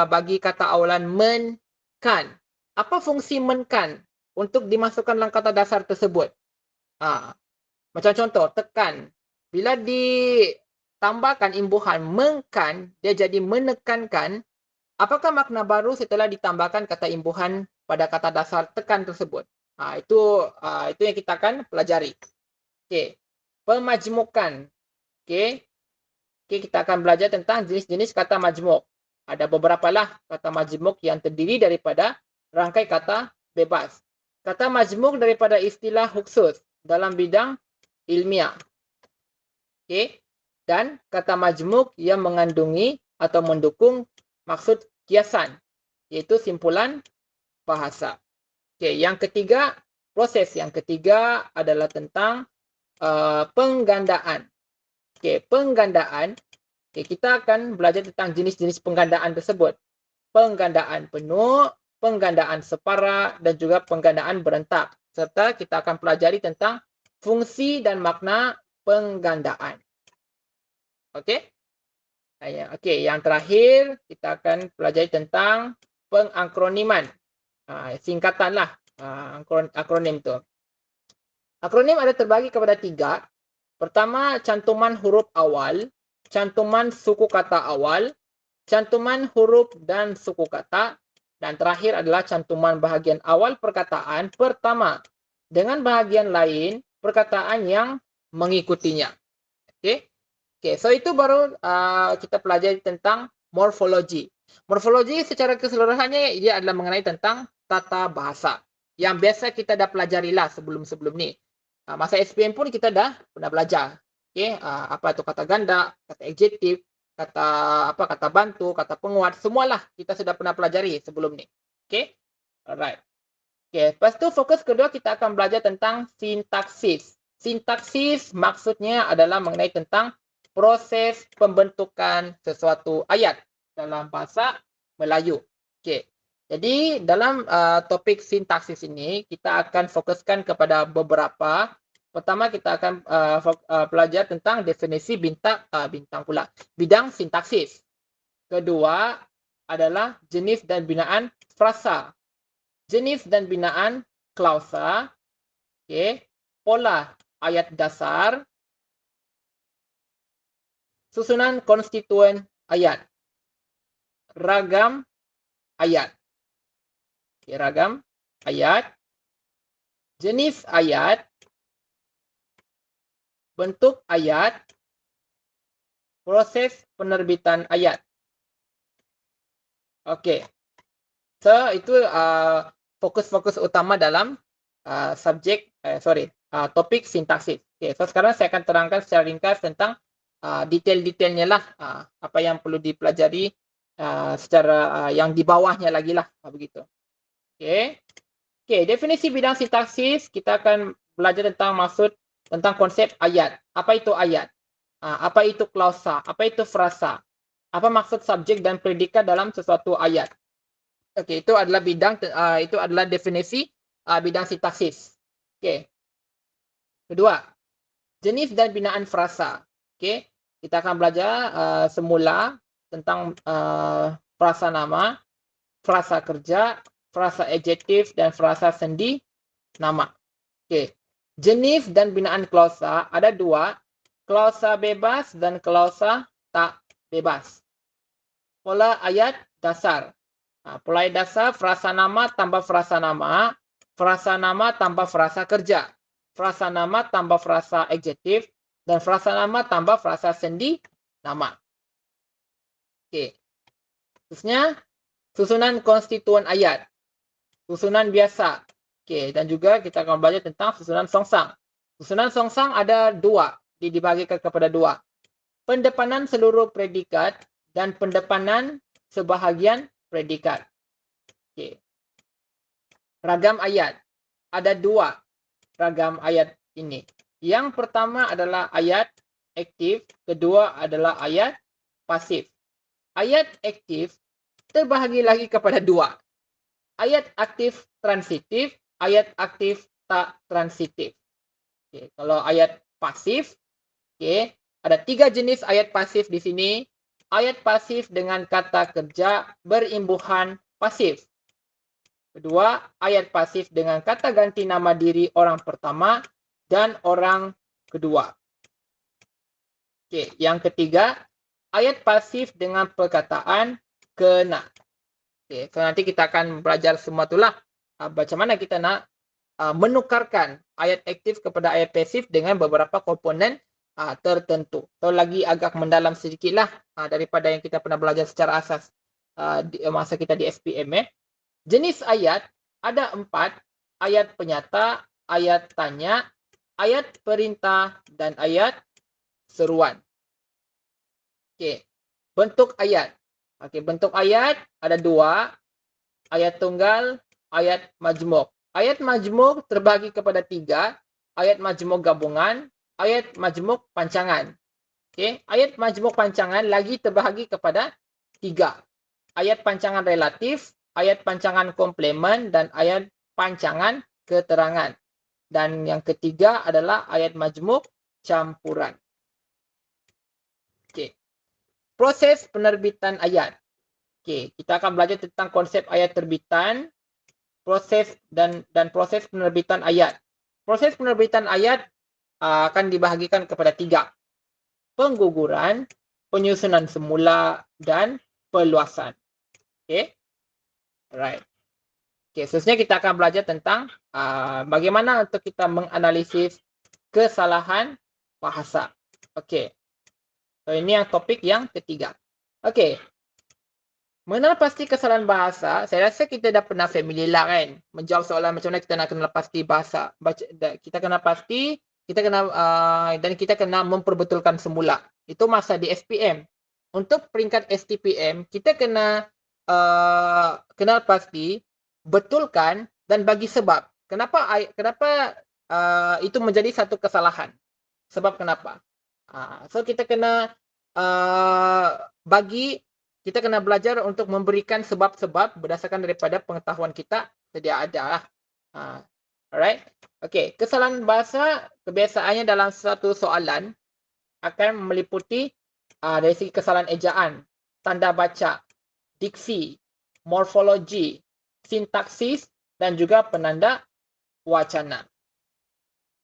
bagi kata awalan men, kan. Apa fungsi men, kan untuk dimasukkan dalam kata dasar tersebut? Macam contoh, tekan. Bila ditambahkan imbuhan men, kan, dia jadi menekankan. Apakah makna baru setelah ditambahkan kata imbuhan pada kata dasar tekan tersebut? Itu yang kita akan pelajari. Okey. Pemajmukan. Okey. Okey, kita akan belajar tentang jenis-jenis kata majmuk. Ada beberapa lah kata majmuk yang terdiri daripada rangkai kata bebas. Kata majmuk daripada istilah khusus dalam bidang ilmiah. Okey. Dan kata majmuk yang mengandungi atau mendukung maksud kiasan, iaitu simpulan bahasa. Okey, yang ketiga, proses yang ketiga adalah tentang penggandaan. Okey, penggandaan. Okey, kita akan belajar tentang jenis-jenis penggandaan tersebut. Penggandaan penuh, penggandaan separa, dan juga penggandaan berentak. Serta kita akan pelajari tentang fungsi dan makna penggandaan. Okey? Okey, yang terakhir kita akan pelajari tentang pengakroniman. Singkatan lah akronim tu. Akronim ada terbagi kepada 3. Pertama, cantuman huruf awal, cantuman suku kata awal, cantuman huruf dan suku kata, dan terakhir adalah cantuman bahagian awal perkataan pertama dengan bahagian lain perkataan yang mengikutinya. Okey. Okey, so itu baru kita pelajari tentang morfologi. Morfologi secara keseluruhannya dia adalah mengenai tentang tata bahasa yang biasa kita dah pelajarilah sebelum-sebelum ni. Masa SPM pun kita dah pernah belajar. Okey, apa tu kata ganda, kata adjektif, kata bantu, kata penguat, semualah kita sudah pernah pelajari sebelum ni. Okey. Alright. Okey, lepas tu fokus kedua kita akan belajar tentang sintaksis. Sintaksis maksudnya adalah mengenai tentang proses pembentukan sesuatu ayat dalam bahasa Melayu. Okey. Jadi dalam topik sintaksis ini kita akan fokuskan kepada beberapa. Pertama kita akan belajar tentang definisi bidang sintaksis. Kedua adalah jenis dan binaan frasa. Jenis dan binaan klausa. Okey. Pola ayat dasar. Susunan konstituen ayat. Ragam ayat. Okay, ragam ayat. Jenis ayat. Bentuk ayat. Proses penerbitan ayat. Okey. So, itu fokus-fokus utama dalam topik sintaksis. Okay, so sekarang saya akan terangkan secara ringkas tentang detail-detailnya lah, apa yang perlu dipelajari secara yang di bawahnya lagi lah, begitu. Okey. Okey, definisi bidang sintaksis kita akan belajar tentang konsep ayat. Apa itu ayat? Apa itu klausa? Apa itu frasa? Apa maksud subjek dan predikat dalam sesuatu ayat? Okey, itu adalah definisi bidang sintaksis. Okey. Kedua, jenis dan binaan frasa. Okey, kita akan belajar semula tentang frasa nama, frasa kerja, frasa adjektif dan frasa sendi nama. Okey. Jenis dan binaan klausa ada 2, klausa bebas dan klausa tak bebas. Pola ayat dasar. Pola ayat dasar, frasa nama tambah frasa nama tambah frasa kerja, frasa nama tambah frasa adjektif, dan frasa nama tambah frasa sendi nama. Okey. Terusnya, susunan konstituen ayat. Susunan biasa. Okey, dan juga kita akan belajar tentang susunan songsang. Susunan songsang ada dua, dibahagikan kepada dua. Pendepanan seluruh predikat dan pendepanan sebahagian predikat. Okey. Ragam ayat. Ada dua ragam ayat ini. Yang pertama adalah ayat aktif, kedua adalah ayat pasif. Ayat aktif terbahagi lagi kepada dua. Ayat aktif transitif, ayat aktif tak transitif. Okay. Kalau ayat pasif, okay, ada 3 jenis ayat pasif di sini. Ayat pasif dengan kata kerja berimbuhan pasif. Kedua, ayat pasif dengan kata ganti nama diri orang pertama dan orang kedua. Okey, yang ketiga, ayat pasif dengan perkataan kena. Okey, so nanti kita akan belajar semua itulah macam mana kita nak menukarkan ayat aktif kepada ayat pasif dengan beberapa komponen tertentu. So lagi agak mendalam sedikitlah daripada yang kita pernah belajar secara asas masa kita di SPM. Jenis ayat ada 4, ayat penyata, ayat tanya, ayat perintah, dan ayat seruan. Okey, bentuk ayat. Okey, bentuk ayat ada 2, ayat tunggal, ayat majmuk. Ayat majmuk terbagi kepada 3, ayat majmuk gabungan, ayat majmuk pancangan. Okey, ayat majmuk pancangan lagi terbahagi kepada 3. Ayat pancangan relatif, ayat pancangan komplemen, dan ayat pancangan keterangan. Dan yang ketiga adalah ayat majmuk campuran. Okey. Proses penerbitan ayat. Okey, kita akan belajar tentang konsep ayat terbitan, proses dan proses penerbitan ayat. Proses penerbitan ayat akan dibahagikan kepada 3. Pengguguran, penyusunan semula, dan perluasan. Okey. Alright. Okey, seterusnya kita akan belajar tentang bagaimana untuk kita menganalisis kesalahan bahasa. Okey. So ini yang topik yang ketiga. Okey. Mengenal pasti kesalahan bahasa, saya rasa kita dah pernah familiar lah kan menjawab soalan macam mana kita nak kenal pasti bahasa. Kita kena pasti, kita kena dan kita kena memperbetulkan semula. Itu masa di SPM. Untuk peringkat STPM, kita kena kenal pasti, betulkan dan bagi sebab. Kenapa itu menjadi satu kesalahan? Sebab kenapa? So kita kena kita kena belajar untuk memberikan sebab-sebab berdasarkan daripada pengetahuan kita sedia ada. Alright. Okay. Kesalahan bahasa kebiasaannya dalam satu soalan akan meliputi dari segi kesalahan ejaan, tanda baca, diksi, morfologi, sintaksis, dan juga penanda wacana.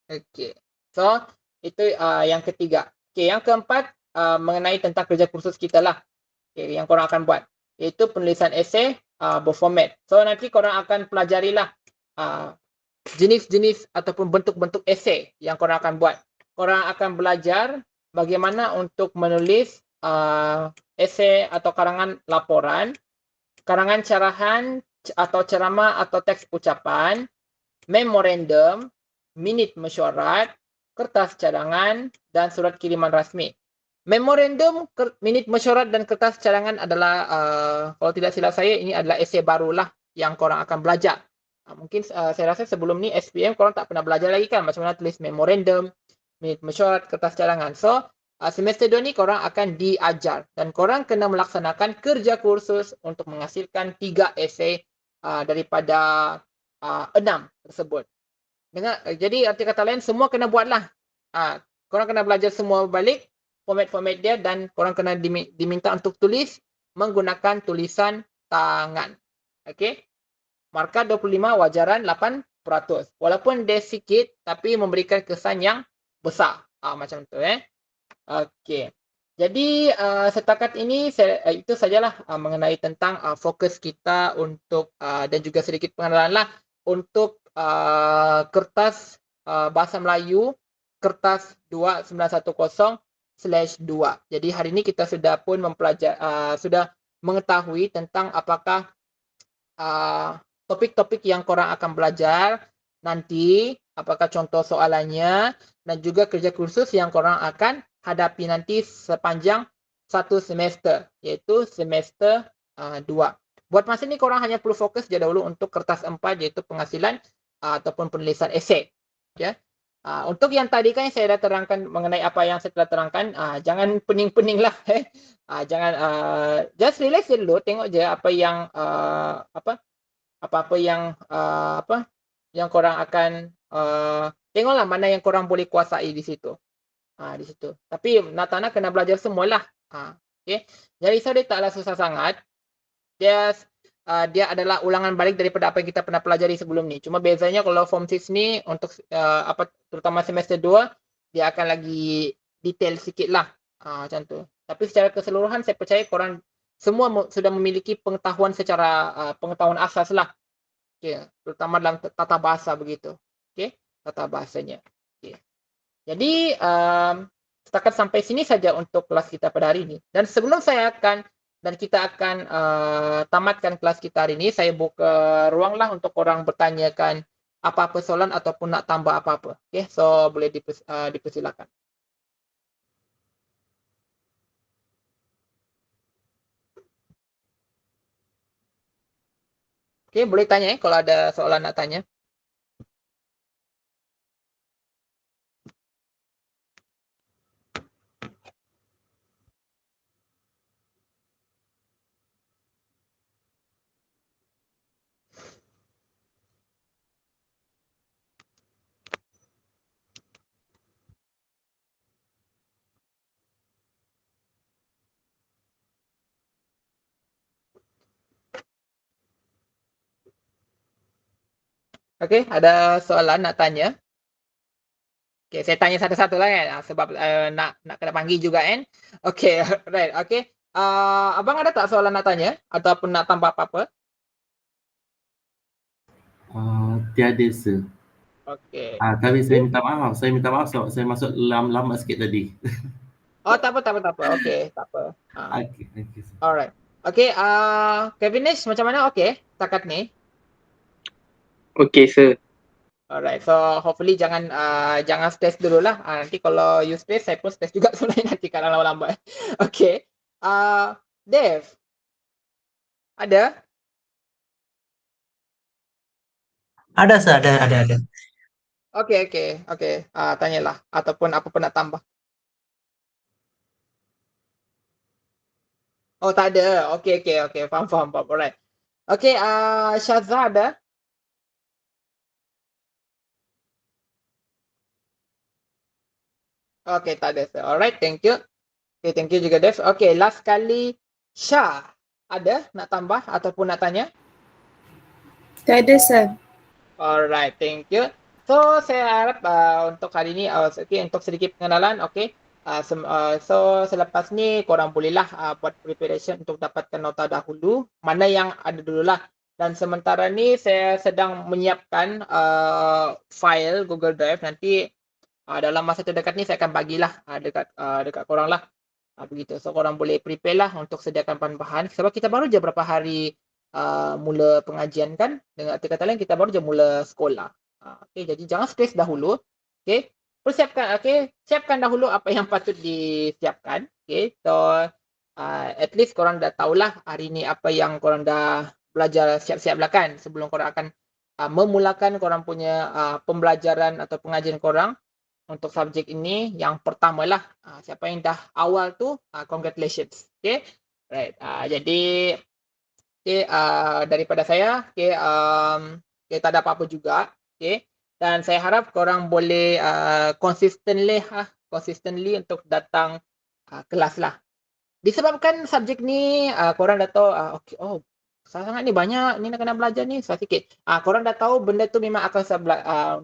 Okay. So, itu yang ketiga. Okay. Yang keempat, mengenai tentang kerja kursus kita lah. Okay, yang korang akan buat. Iaitu penulisan esei berformat. So, nanti korang akan pelajarilah jenis-jenis ataupun bentuk-bentuk esei yang korang akan buat. Korang akan belajar bagaimana untuk menulis esei atau karangan laporan, karangan carahan atau ceramah atau teks ucapan, memorandum, minit mesyuarat, kertas cadangan, dan surat kiriman rasmi. Memorandum, minit mesyuarat, dan kertas cadangan adalah, kalau tidak silap saya, ini adalah esei barulah yang korang akan belajar. Mungkin saya rasa sebelum ni SPM korang tak pernah belajar lagi kan macam mana tulis memorandum, minit mesyuarat, kertas cadangan. So, semester 2 ni korang akan diajar dan korang kena melaksanakan kerja kursus untuk menghasilkan 3 esei daripada 6 tersebut. Jadi arti kata lain semua kena buatlah. Korang kena belajar semua balik format-format dia dan korang kena diminta untuk tulis menggunakan tulisan tangan. Okey. Markah 25, wajaran 8%. Walaupun dia sikit tapi memberikan kesan yang besar. Macam tu Okey. Jadi setakat ini itu sajalah mengenai tentang fokus kita untuk dan juga sedikit pengenalan lah untuk kertas Bahasa Melayu kertas 2910/2. Jadi hari ini kita sudah pun sudah mengetahui tentang apakah topik-topik yang korang akan belajar nanti, apakah contoh soalannya dan juga kerja kursus yang korang akan hadapi nanti sepanjang satu semester, iaitu semester 2. Buat masa ni korang hanya perlu fokus je dahulu untuk kertas 4 iaitu penghasilan ataupun penulisan esei. Ya. Untuk yang tadi kan saya dah terangkan mengenai apa yang saya telah terangkan, jangan pening-pening lah. Jangan just relax je dulu, tengok je apa yang apa-apa yang yang korang akan tengoklah mana yang korang boleh kuasai di situ. Di situ. Tapi nak tak nak kena belajar semualah. Okay. Jadi dia taklah susah sangat. Dia adalah ulangan balik daripada apa yang kita pernah pelajari sebelum ni. Cuma bezanya kalau form 6 ni untuk terutama semester 2 dia akan lagi detail sikit lah. Macam tu. Tapi secara keseluruhan saya percaya korang semua sudah memiliki pengetahuan secara pengetahuan asas lah. Okay. Terutama dalam tata bahasa begitu. Okay. Tata bahasanya. Okay. Jadi setakat sampai sini saja untuk kelas kita pada hari ini. Dan sebelum kita akan tamatkan kelas kita hari ini, saya buka ruang lah untuk orang bertanyakan apa-apa soalan ataupun nak tambah apa-apa. Okay, so boleh dipersilakan. Okay, boleh tanya kalau ada soalan nak tanya. Okay, ada soalan nak tanya? Okay, saya tanya satu-satu lah kan, sebab nak kena panggil juga kan. Okay, right, okay. Abang ada tak soalan nak tanya ataupun nak tambah apa-apa? Tiada sir. Okay. Tapi saya minta maaf sebab saya masuk lama sikit tadi. Oh, tak apa. Okay, tak apa. Okay, thank you sir. Alright. Okay, Kevinesh macam mana? Okay, setakat ni. Okay, sir. Alright, so hopefully jangan stress dulu lah. Nanti kalau you stress, saya pun stress juga sebenarnya nanti kalau lama-lama. Okay. Dev. Ada? Ada, sir, ada. Okay. Tanyalah. Ataupun apa pun nak tambah. Oh, tak ada. Okay. Faham. Alright. Okay, Syazah ada? Okay, tak ada. Alright, thank you. Okay, thank you juga, Dev. Okay, last kali Syah. Ada nak tambah ataupun nak tanya? Tak ada, sir. Alright, thank you. So, saya harap untuk hari ini, okay, untuk sedikit pengenalan, okay. So, selepas ni korang bolehlah buat preparation untuk dapatkan nota dahulu. Mana yang ada dululah. Dan sementara ni saya sedang menyiapkan file Google Drive. Nanti dalam masa terdekat ni saya akan bagilah dekat korang lah. Begitu. So, korang boleh prepare lah untuk sediakan bahan-bahan. Sebab kita baru je berapa hari mula pengajian kan. Dengan arti kata lain, kita baru je mula sekolah. Okay, jadi jangan stres dahulu. Okay. Siapkan dahulu apa yang patut disiapkan. Okay, so at least korang dah tahulah hari ni apa yang korang dah belajar siap-siap lah kan. Sebelum korang akan memulakan korang punya pembelajaran atau pengajian korang untuk subjek ini. Yang pertama lah, siapa yang dah awal tu, congratulations. Okay, right. Jadi, okay, daripada saya, okay, tak ada apa-apa juga. Okay. Dan saya harap korang boleh consistently untuk datang kelas lah. Disebabkan subjek ni korang dah tahu, okay, sangat ni banyak ni nak kena belajar ni, sikit. Korang dah tahu benda tu memang akan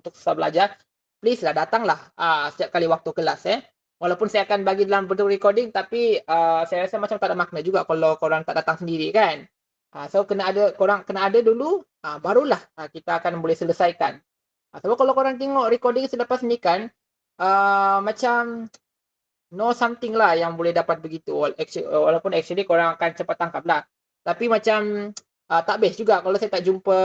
untuk susah belajar. Please lah datanglah setiap kali waktu kelas walaupun saya akan bagi dalam bentuk recording, tapi saya rasa macam tak ada makna juga kalau korang tak datang sendiri kan. So korang kena ada dulu, barulah kita akan boleh selesaikan. Sebab kalau korang tengok recording selepas ni kan, macam no something lah yang boleh dapat begitu. Walaupun actually korang akan cepat tangkap lah. Tapi macam tak best juga kalau saya tak jumpa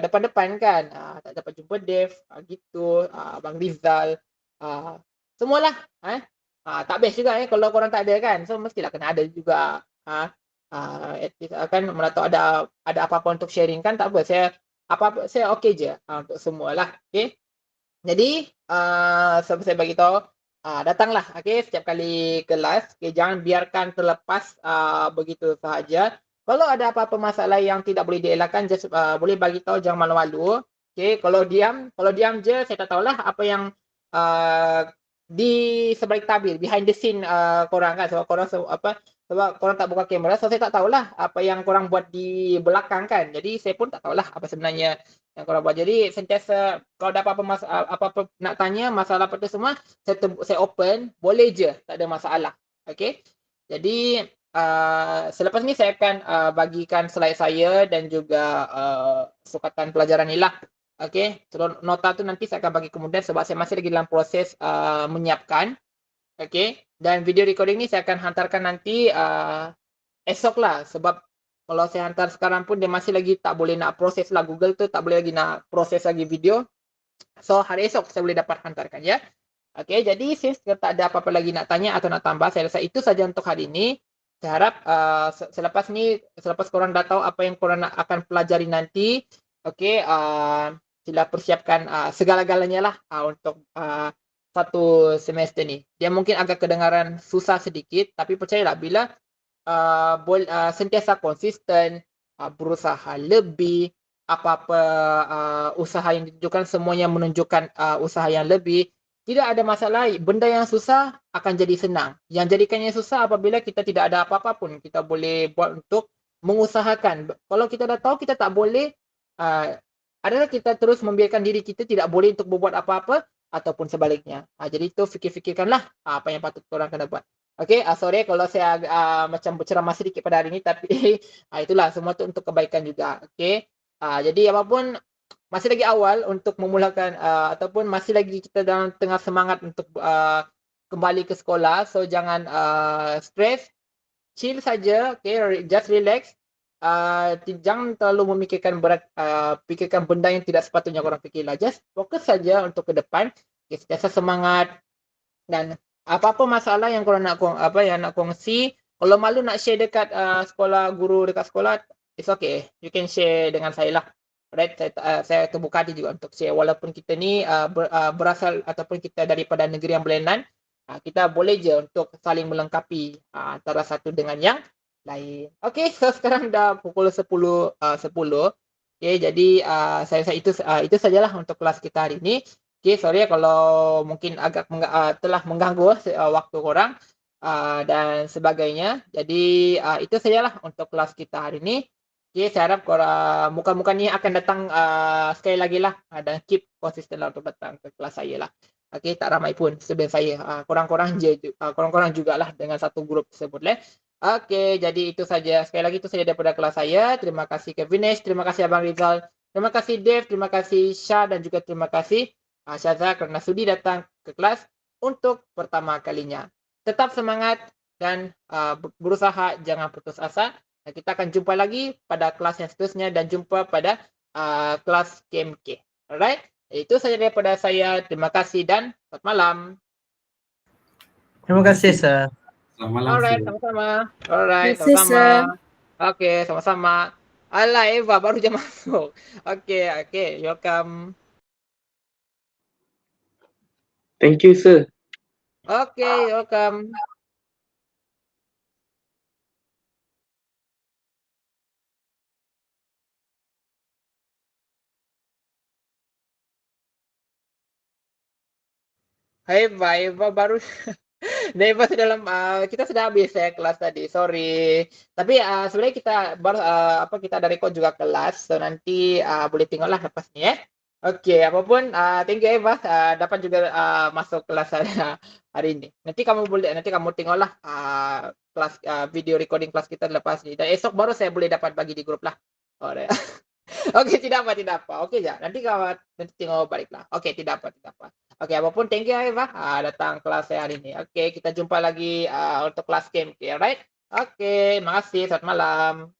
depan-depan kan. Tak dapat jumpa Dev, gitu, Abang Rizal, semualah. Tak best juga kalau korang tak ada kan. So mestilah kena ada juga. At least kan mana tahu ada apa-apa untuk sharing kan, tak apa. Saya okey je untuk semualah. Okay. Jadi saya bagi tahu, datanglah setiap kali kelas. Jangan biarkan terlepas begitu sahaja. Kalau ada apa-apa masalah yang tidak boleh dielakkan, just boleh bagi tahu, jangan malu-malu. Kalau diam je, saya tak tahulah apa yang di sebalik tabir, behind the scene korang kan. Sebab korang tak buka kamera, so saya tak tahulah apa yang korang buat di belakang kan. Jadi saya pun tak tahulah apa sebenarnya yang korang buat. Jadi sentiasa kalau ada apa-apa nak tanya, masalah apa tu semua, saya open, boleh je, tak ada masalah. Okay. Jadi selepas ni saya akan bagikan slide saya dan juga sukatan pelajaran ni lah. Okay. So nota tu nanti saya akan bagi kemudian sebab saya masih lagi dalam proses menyiapkan. Okay. Dan video recording ni saya akan hantarkan nanti esok lah. Sebab kalau saya hantar sekarang pun dia masih lagi tak boleh nak proses lah. Google tu tak boleh lagi nak proses lagi video. So hari esok saya boleh dapat hantarkan ya. Okay. Jadi since tak ada apa-apa lagi nak tanya atau nak tambah, saya rasa itu saja untuk hari ini. Saya harap selepas korang dah tahu apa yang korang akan pelajari nanti, okay, sila persiapkan segala-galanya lah untuk satu semester ni. Dia mungkin agak kedengaran susah sedikit, tapi percayalah bila sentiasa konsisten, berusaha lebih, apa-apa usaha yang ditunjukkan semuanya menunjukkan usaha yang lebih. Tidak ada masalah, benda yang susah akan jadi senang. Yang jadikannya susah apabila kita tidak ada apa-apa pun kita boleh buat untuk mengusahakan. Kalau kita dah tahu kita tak boleh, adalah kita terus membiarkan diri kita tidak boleh untuk berbuat apa-apa ataupun sebaliknya. Jadi itu fikir-fikirkanlah apa yang patut korang kena buat. Okay, sorry kalau saya macam berceramah sedikit pada hari ini, tapi itulah semua tu untuk kebaikan juga. Okay, jadi apapun, masih lagi awal untuk memulakan ataupun masih lagi kita dalam tengah semangat untuk kembali ke sekolah. So jangan stress, chill saja, okay, just relax. Jangan terlalu memikirkan fikirkan benda yang tidak sepatutnya korang fikirlah. Just fokus saja untuk ke depan. Okay, sentiasa semangat dan apa-apa masalah yang korang nak kongsi, kalau malu nak share dekat sekolah, guru dekat sekolah, it's okay. You can share dengan saya lah. Right, saya terbuka hati juga untuk share walaupun kita ni berasal ataupun kita daripada negeri yang berlainan, kita boleh je untuk saling melengkapi antara satu dengan yang lain. Okay, so sekarang dah pukul 10.10. Okay, jadi saya rasa itu sajalah untuk kelas kita hari ini. Okay, sorry kalau mungkin agak telah mengganggu waktu korang dan sebagainya. Jadi itu sajalah untuk kelas kita hari ini. Okay, saya harap korang muka-muka ni akan datang sekali lagi lah dan keep konsisten lah untuk datang ke kelas saya lah. Okay, tak ramai pun student saya. Korang-korang jugalah dengan satu grup tersebut lah. Okay, jadi itu saja. Sekali lagi itu saja daripada kelas saya. Terima kasih ke Vinesh, terima kasih Abang Rizal, terima kasih Dev, terima kasih Syah dan juga terima kasih Syaza kerana sudi datang ke kelas untuk pertama kalinya. Tetap semangat dan berusaha, jangan putus asa. Kita akan jumpa lagi pada kelas yang seterusnya dan jumpa pada kelas KMK. Alright, itu saja daripada saya. Terima kasih dan selamat malam. Terima kasih, Sir. Selamat malam. Alright, sama-sama. Alright, Terima kasih, sama-sama. Sir. Okay, sama-sama. Alah, Eva baru je masuk. Okay, welcome. Thank you, sir. Okay, welcome. Eva baru Eva sudah kita sudah habis kelas tadi. Sorry. Tapi sebenarnya kita kita ada record juga kelas. So nanti boleh tengoklah lepas ni Okey, apapun, thank you Eva, dapat juga masuk kelas saya hari ini. Nanti kamu tengoklah kelas video recording kelas kita lepas ni dan esok baru saya boleh dapat bagi di grup lah. Alright. Okey, tidak apa. Okey je. Nanti tengok baliklah. Okey, tidak apa. Okey, apapun thank you Eva datang kelas saya hari ini. Okey, kita jumpa lagi untuk kelas game. Okay, alright? Okey, terima kasih. Selamat malam.